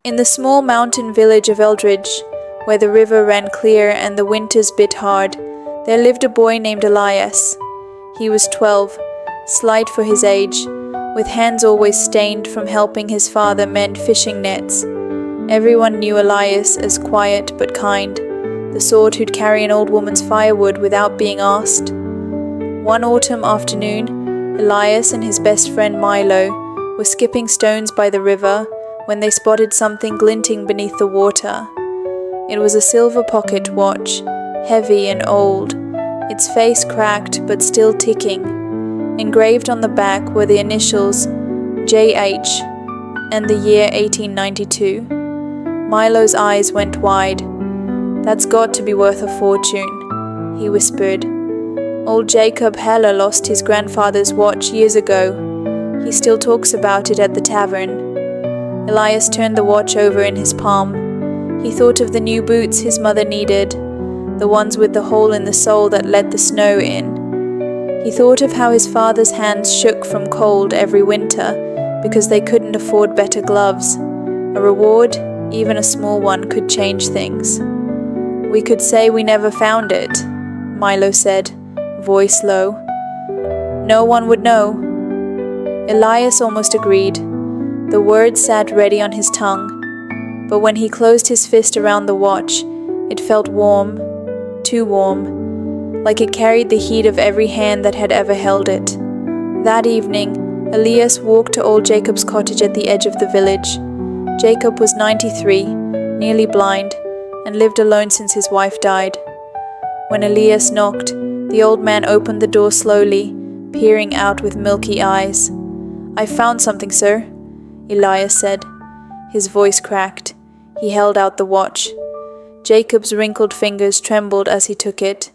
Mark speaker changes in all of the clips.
Speaker 1: In the small mountain village of Eldridge, where the river ran clear and the winters bit hard, there lived a boy named Elias. He was 12, slight for his age, with hands always stained from helping his father mend fishing nets. Everyone knew Elias as quiet but kind, the sort who'd carry an old woman's firewood without being asked. One autumn afternoon, Elias and his best friend Milo were skipping stones by the river when they spotted something glinting beneath the water. It was a silver pocket watch, heavy and old, its face cracked but still ticking. Engraved on the back were the initials J.H. and the year 1892. Milo's eyes went wide. "That's got to be worth a fortune," he whispered. "Old Jacob Heller lost his grandfather's watch years ago. He still talks about it at the tavern." Elias turned the watch over in his palm. He thought of the new boots his mother needed, the ones with the hole in the sole that let the snow in. He thought of how his father's hands shook from cold every winter because they couldn't afford better gloves. A reward, even a small one, could change things. "We could say we never found it," Milo said, voice low. "No one would know." Elias almost agreed. The words sat ready on his tongue, but when he closed his fist around the watch, it felt warm, too warm, like it carried the heat of every hand that had ever held it. That evening, Elias walked to old Jacob's cottage at the edge of the village. Jacob was 93, nearly blind, and lived alone since his wife died. When Elias knocked, the old man opened the door slowly, peering out with milky eyes. "I've found something, sir," Elias said. His voice cracked. He held out the watch. Jacob's wrinkled fingers trembled as he took it.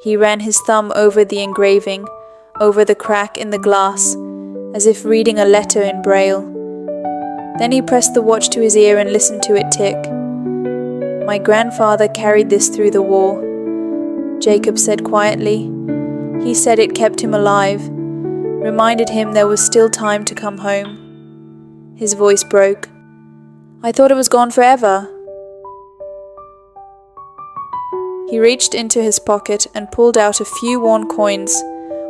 Speaker 1: He ran his thumb over the engraving, over the crack in the glass, as if reading a letter in braille. Then he pressed the watch to his ear and listened to it tick. "My grandfather carried this through the war," Jacob said quietly. "He said it kept him alive, reminded him there was still time to come home." His voice broke. "I thought it was gone forever." He reached into his pocket and pulled out a few worn coins.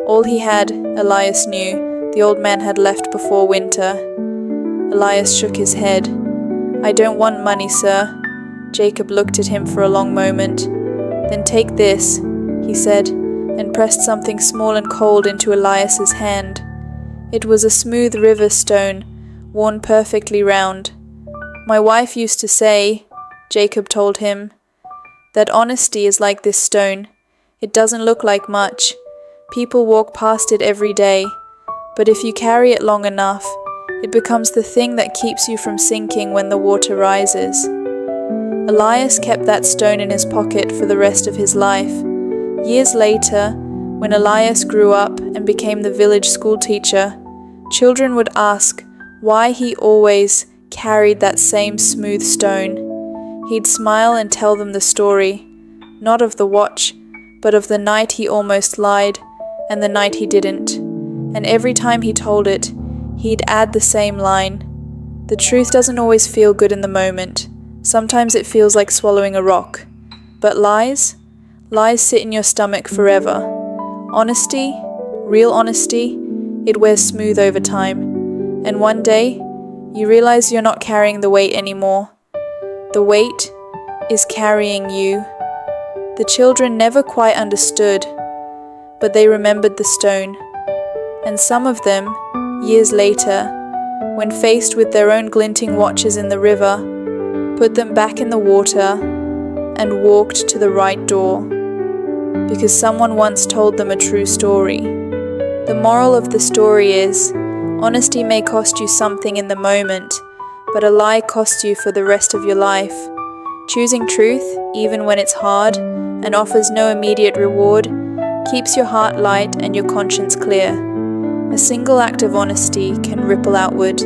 Speaker 1: All he had, Elias knew, the old man had left before winter. Elias shook his head. "I don't want money, sir." Jacob looked at him for a long moment. "Then take this," he said, and pressed something small and cold into Elias's hand. It was a smooth river stone, worn perfectly round. "My wife used to say," Jacob told him, "that honesty is like this stone. It doesn't look like much. People walk past it every day. But if you carry it long enough, it becomes the thing that keeps you from sinking when the water rises." Elias kept that stone in his pocket for the rest of his life. Years later, when Elias grew up and became the village school teacher, children would ask why he always carried that same smooth stone. He'd smile and tell them the story, not of the watch, but of the night he almost lied and the night he didn't. And every time he told it, he'd add the same line. "The truth doesn't always feel good in the moment. Sometimes it feels like swallowing a rock. But lies? Lies sit in your stomach forever. Honesty, real honesty, it wears smooth over time. And one day, you realize you're not carrying the weight anymore. The weight is carrying you." The children never quite understood, but they remembered the stone. And some of them, years later, when faced with their own glinting watches in the river, put them back in the water and walked to the right door, because someone once told them a true story. The moral of the story is, honesty may cost you something in the moment, but a lie costs you for the rest of your life. Choosing truth, even when it's hard and offers no immediate reward, keeps your heart light and your conscience clear. A single act of honesty can ripple outward,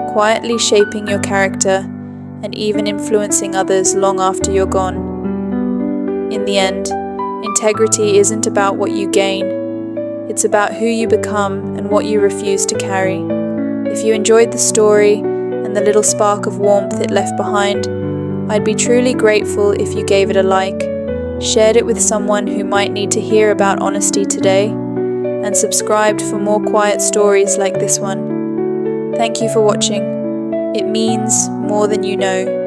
Speaker 1: quietly shaping your character and even influencing others long after you're gone. In the end, integrity isn't about what you gain. It's about who you become and what you refuse to carry. If you enjoyed the story and and the little spark of warmth it left behind, I'd be truly grateful if you gave it a like, shared it with someone who might need to hear about honesty today, and subscribed for more quiet stories like this one. Thank you for watching. It means more than you know.